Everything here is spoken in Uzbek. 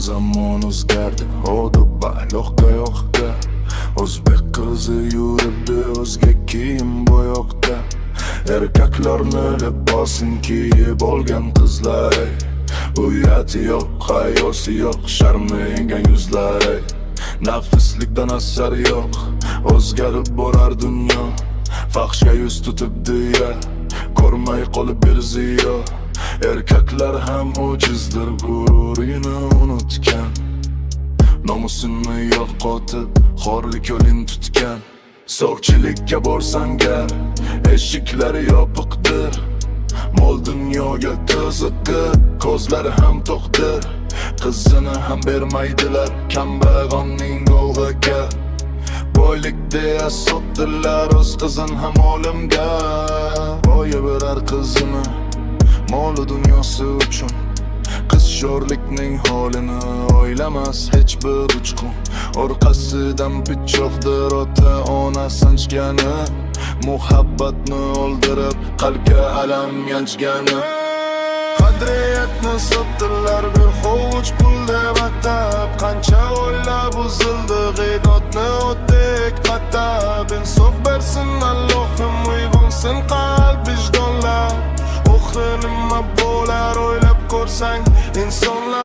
zamon o'zgardi, o'dibba loqqa yoqda. O'zbek qizi yuribdi o'zga kiyim bo'yoqda. Erkaklarni libosin kiyib olgan qizlar, uyati yo'q, hayosi yo'q, sharmlangan yuzlar. Nafislikdan asar yo'q, o'zgarib borar dunyo. Fahshga yuz tutibdi ya, ko'rmay qolib bir ziyo. Erkaklar ham ojizdir, g'ururini unutgan. Nomusini yo'qotib, xorlik yo'lin tutgan. So'qchilikka borsang gar, eshiklari yopiqdir. Mol dunyoga qiziqib, ko'zlari ham to'qdir. Qizini ham bermaydilar kambag'alning go'g'iga. Boylik deya sotdilar o'z qizin ham olimga. Boya berar qizini mol dunyosi uchun. Qiz sho'rlikning holini o'ylamas hech bir uchqun. Orqasidan pichoqdir ota-ona sanchgani, muhabbatni o'ldirib qalbga alam yanchgani. Qadriyatni sotdilar bir hovuch pul deb atab. Qancha o'ylab buzildi g'iybatni o'tdek qatab. Insof bersin Allohim, uyg'onsin qalb vijdonlar. Oxiri nima bo'lar o'ylab ko'rsang insonlar.